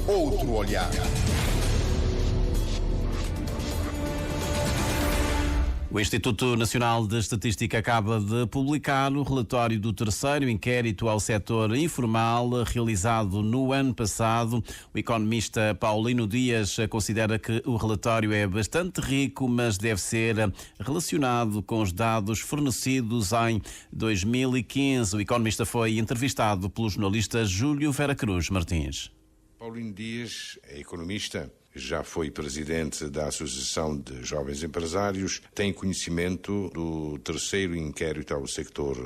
outro olhar. O Instituto Nacional de Estatística acaba de publicar o relatório do terceiro inquérito ao setor informal realizado no ano passado. O economista Paulino Dias considera que o relatório é bastante rico, mas deve ser relacionado com os dados fornecidos em 2015. O economista foi entrevistado pelo jornalista Júlio Vera Cruz Martins. Paulino Dias é economista, já foi presidente da Associação de Jovens Empresários, tem conhecimento do terceiro inquérito ao sector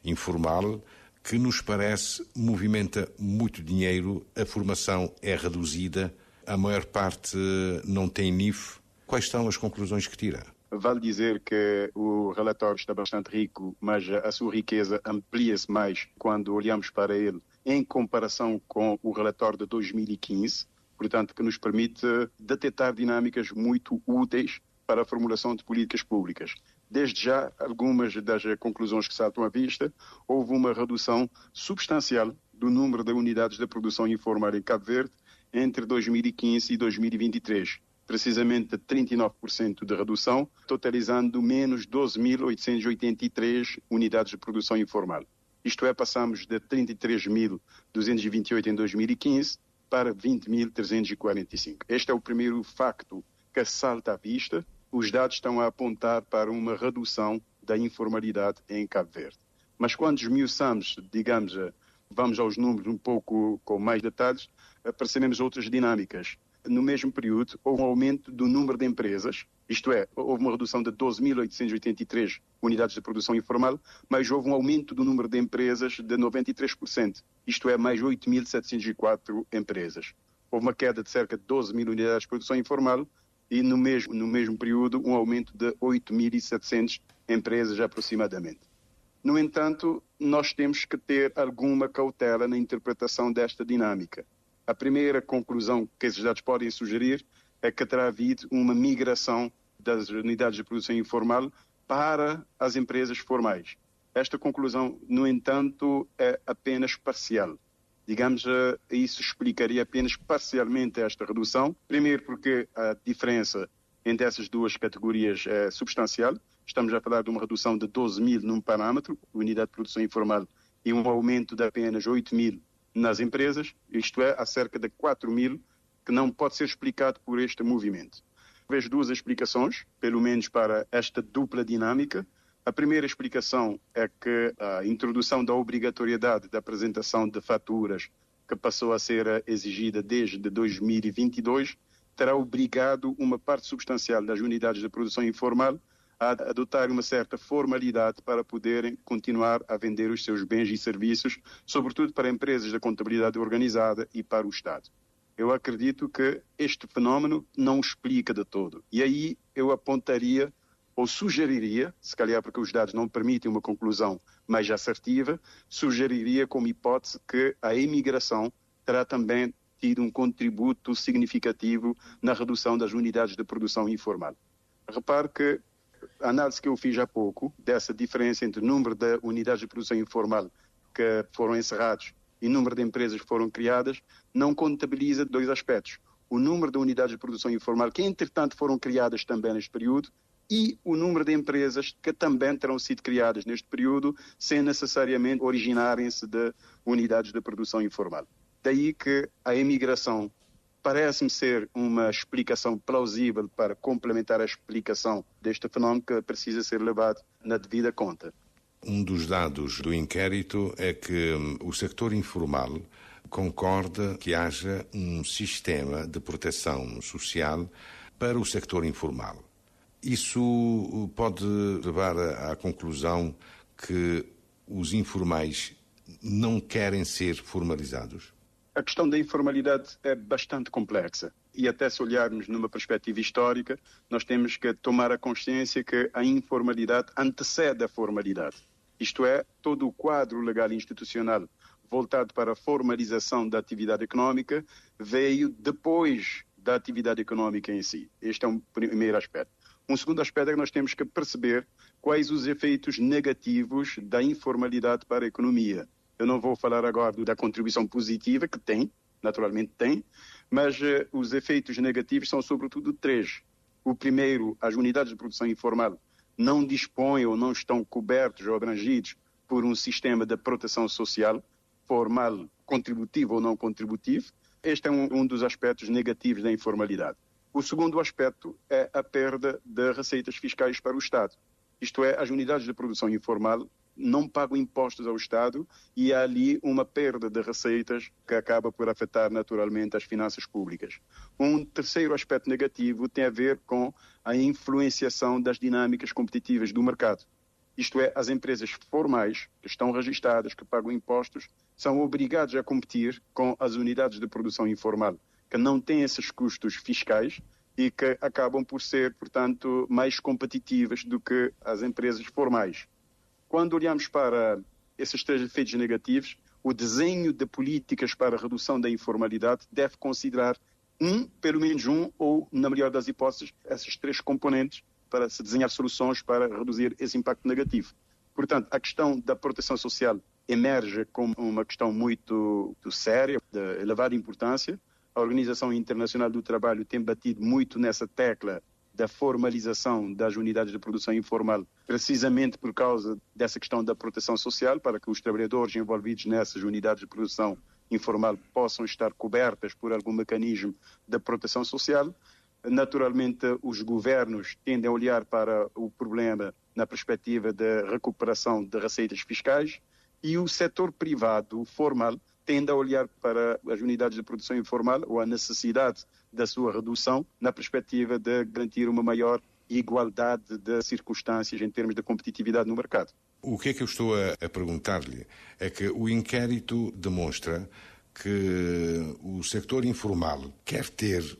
informal, que nos parece movimenta muito dinheiro, a formação é reduzida, a maior parte não tem NIF. Quais são as conclusões que tira? Vale dizer que o relatório está bastante rico, mas a sua riqueza amplia-se mais quando olhamos para ele em comparação com o relatório de 2015, portanto, que nos permite detectar dinâmicas muito úteis para a formulação de políticas públicas. Desde já, algumas das conclusões que saltam à vista, houve uma redução substancial do número de unidades de produção informal em Cabo Verde entre 2015 e 2023. Precisamente 39% de redução, totalizando menos 12.883 unidades de produção informal. Isto é, passamos de 33.228 em 2015 para 20.345. Este é o primeiro facto que salta à vista. Os dados estão a apontar para uma redução da informalidade em Cabo Verde. Mas quando esmiuçamos, digamos, vamos aos números um pouco com mais detalhes, percebemos outras dinâmicas. No mesmo período, houve um aumento do número de empresas, isto é, houve uma redução de 12.883 unidades de produção informal, mas houve um aumento do número de empresas de 93%, isto é, mais 8.704 empresas. Houve uma queda de cerca de 12.000 unidades de produção informal e no mesmo período um aumento de 8.700 empresas aproximadamente. No entanto, nós temos que ter alguma cautela na interpretação desta dinâmica. A primeira conclusão que esses dados podem sugerir é que terá havido uma migração das unidades de produção informal para as empresas formais. Esta conclusão, no entanto, é apenas parcial. Digamos, isso explicaria apenas parcialmente esta redução. Primeiro porque a diferença entre essas duas categorias é substancial. Estamos a falar de uma redução de 12.000 num parâmetro, unidade de produção informal, e um aumento de apenas 8.000 nas empresas, isto é, há cerca de 4.000, que não pode ser explicado por este movimento. Vejo duas explicações, pelo menos para esta dupla dinâmica. A primeira explicação é que a introdução da obrigatoriedade da apresentação de faturas, que passou a ser exigida desde 2022, terá obrigado uma parte substancial das unidades de produção informal a adotar uma certa formalidade para poderem continuar a vender os seus bens e serviços, sobretudo para empresas da contabilidade organizada e para o Estado. Eu acredito que este fenómeno não explica de todo. E aí eu apontaria, ou sugeriria, se calhar porque os dados não permitem uma conclusão mais assertiva, sugeriria como hipótese que a imigração terá também tido um contributo significativo na redução das unidades de produção informal. Repare que a análise que eu fiz há pouco, dessa diferença entre o número de unidades de produção informal que foram encerrados e o número de empresas que foram criadas, não contabiliza dois aspectos. O número de unidades de produção informal que, entretanto, foram criadas também neste período e o número de empresas que também terão sido criadas neste período, sem necessariamente originarem-se de unidades de produção informal. Daí que a emigração parece-me ser uma explicação plausível para complementar a explicação deste fenómeno que precisa ser levado na devida conta. Um dos dados do inquérito é que o sector informal concorda que haja um sistema de proteção social para o sector informal. Isso pode levar à conclusão que os informais não querem ser formalizados? A questão da informalidade é bastante complexa e até se olharmos numa perspectiva histórica, nós temos que tomar a consciência que a informalidade antecede a formalidade. Isto é, todo o quadro legal e institucional voltado para a formalização da atividade económica veio depois da atividade económica em si. Este é um primeiro aspecto. Um segundo aspecto é que nós temos que perceber quais os efeitos negativos da informalidade para a economia. Eu não vou falar agora da contribuição positiva que tem, naturalmente tem, mas os efeitos negativos são sobretudo três. O primeiro, as unidades de produção informal não dispõem ou não estão cobertos ou abrangidos por um sistema de proteção social, formal, contributivo ou não contributivo. Este é um dos aspectos negativos da informalidade. O segundo aspecto é a perda de receitas fiscais para o Estado. Isto é, as unidades de produção informal não pagam impostos ao Estado e há ali uma perda de receitas que acaba por afetar naturalmente as finanças públicas. Um terceiro aspecto negativo tem a ver com a influenciação das dinâmicas competitivas do mercado. Isto é, as empresas formais, que estão registadas, que pagam impostos, são obrigadas a competir com as unidades de produção informal, que não têm esses custos fiscais e que acabam por ser, portanto, mais competitivas do que as empresas formais. Quando olhamos para esses três efeitos negativos, o desenho de políticas para a redução da informalidade deve considerar pelo menos ou, na melhor das hipóteses, esses três componentes para se desenhar soluções para reduzir esse impacto negativo. Portanto, a questão da proteção social emerge como uma questão muito séria, de elevada importância. A Organização Internacional do Trabalho tem batido muito nessa tecla da formalização das unidades de produção informal, precisamente por causa dessa questão da proteção social, para que os trabalhadores envolvidos nessas unidades de produção informal possam estar cobertas por algum mecanismo de proteção social. Naturalmente, os governos tendem a olhar para o problema na perspectiva da recuperação de receitas fiscais e o setor privado formal tende a olhar para as unidades de produção informal ou a necessidade da sua redução na perspectiva de garantir uma maior igualdade de circunstâncias em termos de competitividade no mercado. O que é que eu estou a perguntar-lhe é que o inquérito demonstra que o sector informal quer ter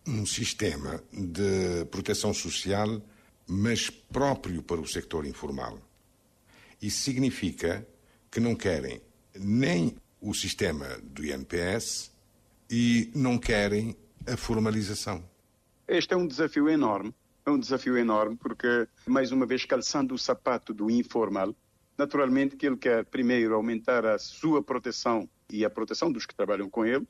um sistema de proteção social, mas próprio para o sector informal. Isso significa que não querem nem o sistema do INPS e não querem a formalização. Este é um desafio enorme. É um desafio enorme porque, mais uma vez, calçando o sapato do informal, naturalmente que ele quer primeiro aumentar a sua proteção e a proteção dos que trabalham com ele,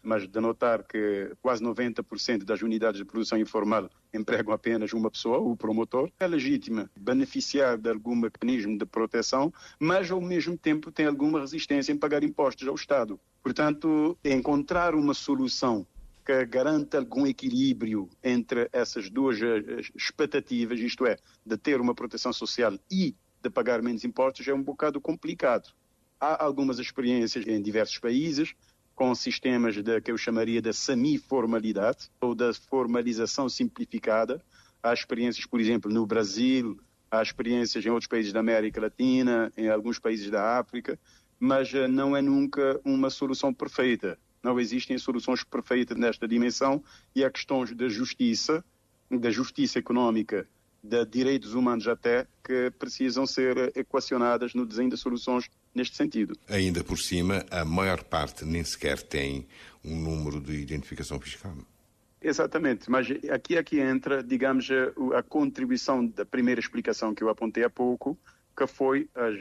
mas de notar que quase 90% das unidades de produção informal empregam apenas uma pessoa, o promotor. É legítimo beneficiar de algum mecanismo de proteção, mas ao mesmo tempo tem alguma resistência em pagar impostos ao Estado. Portanto, encontrar uma solução que garanta algum equilíbrio entre essas duas expectativas, isto é, de ter uma proteção social e de pagar menos impostos, é um bocado complicado. Há algumas experiências em diversos países, com sistemas que eu chamaria de semi-formalidade ou da formalização simplificada. Há experiências, por exemplo, no Brasil, há experiências em outros países da América Latina, em alguns países da África, mas não é nunca uma solução perfeita. Não existem soluções perfeitas nesta dimensão e há questões da justiça económica, de direitos humanos até, que precisam ser equacionadas no desenho de soluções neste sentido. Ainda por cima, a maior parte nem sequer tem um número de identificação fiscal. Exatamente, mas aqui entra, digamos, a contribuição da primeira explicação que eu apontei há pouco, que foi as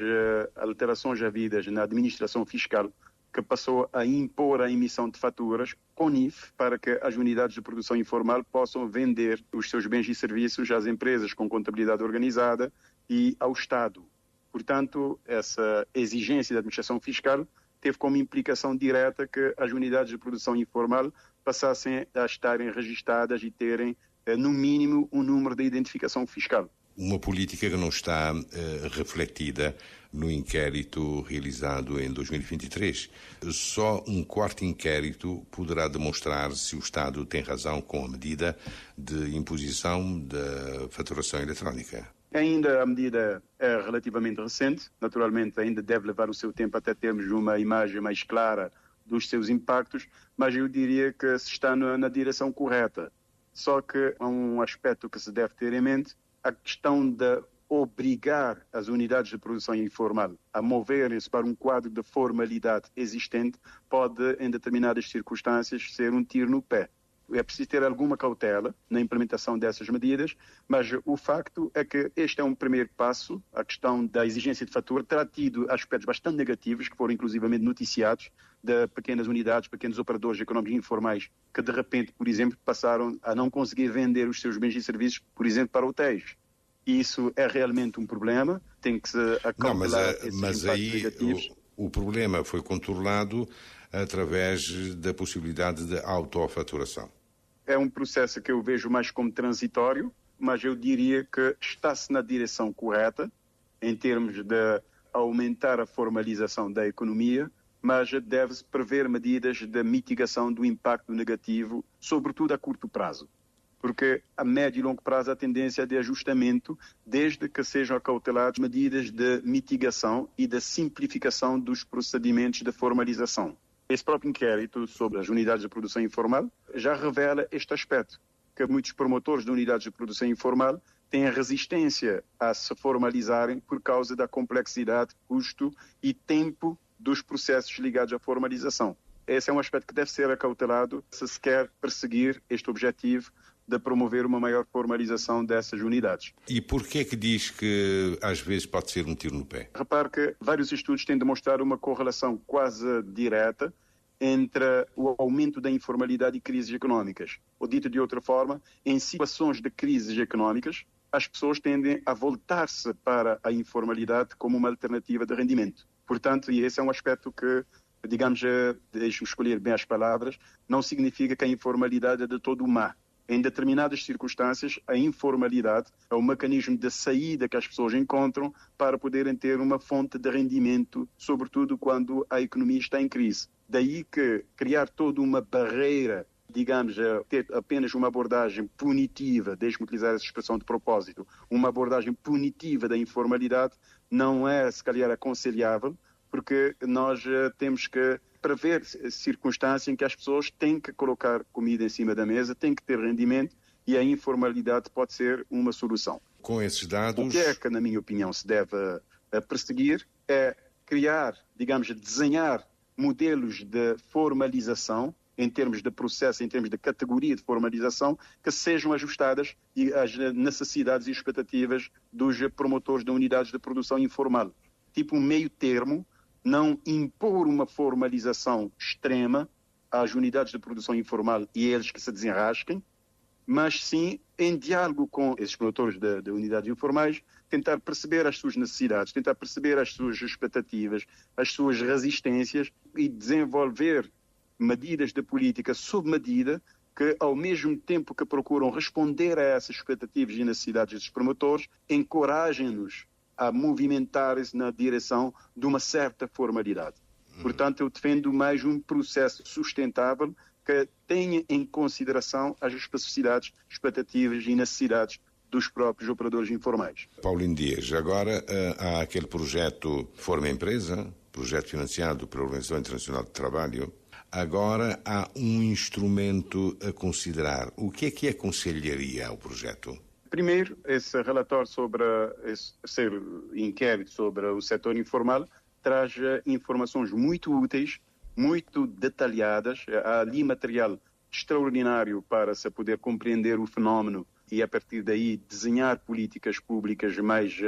alterações havidas na administração fiscal, que passou a impor a emissão de faturas com NIF para que as unidades de produção informal possam vender os seus bens e serviços às empresas com contabilidade organizada e ao Estado. Portanto, essa exigência da administração fiscal teve como implicação direta que as unidades de produção informal passassem a estarem registadas e terem, no mínimo, um número de identificação fiscal. Uma política que não está refletida no inquérito realizado em 2023. Só um quarto inquérito poderá demonstrar se o Estado tem razão com a medida de imposição da faturação eletrónica. Ainda a medida é relativamente recente, naturalmente ainda deve levar o seu tempo até termos uma imagem mais clara dos seus impactos, mas eu diria que se está na direção correta. Só que há um aspecto que se deve ter em mente, a questão de obrigar as unidades de produção informal a moverem-se para um quadro de formalidade existente pode, em determinadas circunstâncias, ser um tiro no pé. é preciso ter alguma cautela na implementação dessas medidas, mas o facto é que este é um primeiro passo. A questão da exigência de fatura terá tido aspectos bastante negativos, que foram inclusivamente noticiados, de pequenas unidades, pequenos operadores económicos informais, que de repente, por exemplo, passaram a não conseguir vender os seus bens e serviços, por exemplo, para hotéis. Isso é realmente um problema, tem que se acautelar esses impactos negativos. O problema foi controlado através da possibilidade de autofaturação. É um processo que eu vejo mais como transitório, mas eu diria que está-se na direção correta, em termos de aumentar a formalização da economia, mas deve-se prever medidas de mitigação do impacto negativo, sobretudo a curto prazo. Porque a médio e longo prazo a tendência é de ajustamento, desde que sejam acauteladas medidas de mitigação e de simplificação dos procedimentos de formalização. Esse próprio inquérito sobre as unidades de produção informal já revela este aspecto, que muitos promotores de unidades de produção informal têm resistência a se formalizarem por causa da complexidade, custo e tempo dos processos ligados à formalização. Esse é um aspecto que deve ser acautelado se se quer perseguir este objetivo de promover uma maior formalização dessas unidades. E por que é que diz que às vezes pode ser um tiro no pé? Repare que vários estudos têm demonstrado uma correlação quase direta entre o aumento da informalidade e crises económicas. Ou dito de outra forma, em situações de crises económicas, as pessoas tendem a voltar-se para a informalidade como uma alternativa de rendimento. Portanto, e esse é um aspecto que, digamos, deixe-me escolher bem as palavras, não significa que a informalidade é de todo má. Em determinadas circunstâncias, a informalidade é um mecanismo de saída que as pessoas encontram para poderem ter uma fonte de rendimento, sobretudo quando a economia está em crise. Daí que criar toda uma barreira, digamos, ter apenas uma abordagem punitiva, deixe-me utilizar essa expressão de propósito, uma abordagem punitiva da informalidade não é, se calhar, aconselhável, porque nós temos que prever circunstâncias em que as pessoas têm que colocar comida em cima da mesa, têm que ter rendimento, e a informalidade pode ser uma solução. Com esses dados... O que é que, na minha opinião, se deve perseguir é criar, digamos, desenhar modelos de formalização, em termos de processo, em termos de categoria de formalização, que sejam ajustadas às necessidades e expectativas dos promotores de unidades de produção informal. Tipo um meio termo, não impor uma formalização extrema às unidades de produção informal e eles que se desenrasquem, mas sim, em diálogo com esses promotores de unidades informais, tentar perceber as suas necessidades, tentar perceber as suas expectativas, as suas resistências e desenvolver medidas de política sob medida que, ao mesmo tempo que procuram responder a essas expectativas e necessidades dos promotores, encorajem-nos a movimentar-se na direção de uma certa formalidade. Portanto, eu defendo mais um processo sustentável que tenha em consideração as especificidades, expectativas e necessidades dos próprios operadores informais. Paulino Dias, agora há aquele projeto Forma Empresa, projeto financiado pela Organização Internacional de Trabalho. Agora há um instrumento a considerar. O que aconselharia ao projeto? Primeiro, esse relatório sobre esse inquérito sobre o setor informal traz informações muito úteis, muito detalhadas. Há ali material extraordinário para se poder compreender o fenómeno e, a partir daí, desenhar políticas públicas mais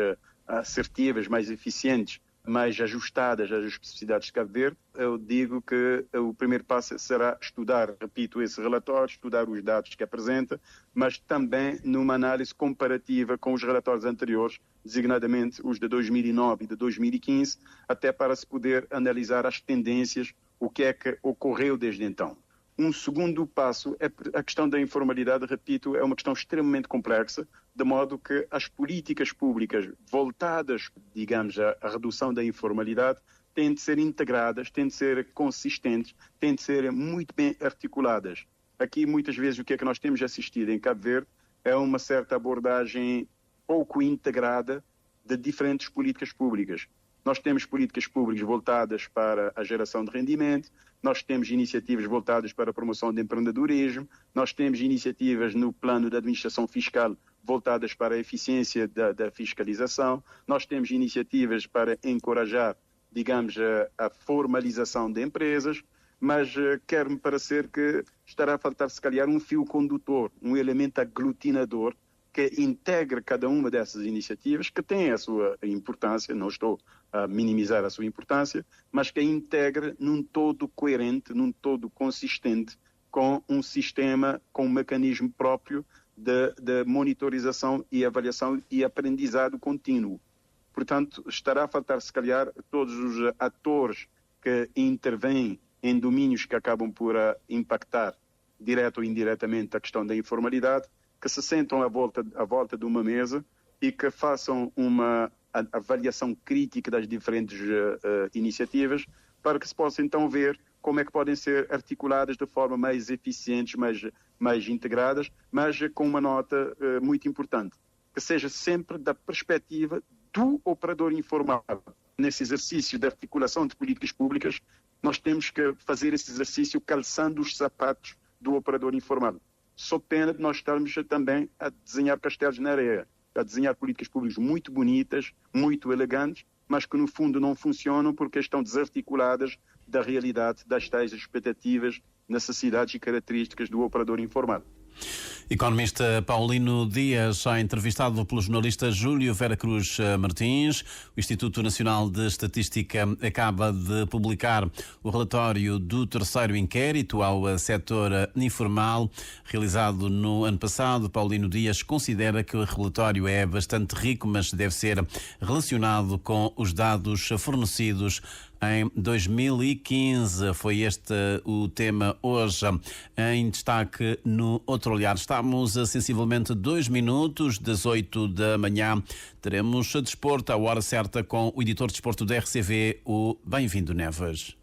assertivas, mais eficientes, mais ajustadas às especificidades de Cabo Verde. Eu digo que o primeiro passo será estudar, repito, esse relatório, estudar os dados que apresenta, mas também numa análise comparativa com os relatórios anteriores, designadamente os de 2009 e de 2015, até para se poder analisar as tendências, o que é que ocorreu desde então. Um segundo passo é a questão da informalidade, repito, é uma questão extremamente complexa, de modo que as políticas públicas voltadas, digamos, à redução da informalidade têm de ser integradas, têm de ser consistentes, têm de ser muito bem articuladas. Aqui, muitas vezes, o que é que nós temos assistido em Cabo Verde é uma certa abordagem pouco integrada de diferentes políticas públicas. Nós temos políticas públicas voltadas para a geração de rendimento, nós temos iniciativas voltadas para a promoção de empreendedorismo, nós temos iniciativas no plano da administração fiscal voltadas para a eficiência da fiscalização, nós temos iniciativas para encorajar, digamos, a formalização de empresas, mas quer-me parecer que estará a faltar, se calhar, um fio condutor, um elemento aglutinador que integre cada uma dessas iniciativas, que tem a sua importância, não estou a minimizar a sua importância, mas que a integre num todo coerente, num todo consistente, com um sistema, com um mecanismo próprio de monitorização e avaliação e aprendizado contínuo. Portanto, estará a faltar, se calhar, todos os atores que intervêm em domínios que acabam por impactar, direto ou indiretamente, a questão da informalidade, que se sentam à volta de uma mesa e que façam uma avaliação crítica das diferentes iniciativas, para que se possa então ver como é que podem ser articuladas de forma mais eficientes, mais integradas, mas com uma nota muito importante, que seja sempre da perspectiva do operador informal. Nesse exercício de articulação de políticas públicas, nós temos que fazer esse exercício calçando os sapatos do operador informal. Só pena de nós estarmos também a desenhar castelos na areia, a desenhar políticas públicas muito bonitas, muito elegantes, mas que no fundo não funcionam porque estão desarticuladas da realidade, das tais expectativas, necessidades e características do operador informal. Economista Paulino Dias, já entrevistado pelo jornalista Júlio Vera Cruz Martins. O Instituto Nacional de Estatística acaba de publicar o relatório do terceiro inquérito ao setor informal, realizado no ano passado. Paulino Dias considera que o relatório é bastante rico, mas deve ser relacionado com os dados fornecidos em 2015. Foi este o tema hoje em destaque no Outro Olhar. Estamos a sensivelmente 2 minutos das 8 da manhã. Teremos desporto à hora certa com o editor de desporto da RCV, o Bem-vindo Neves.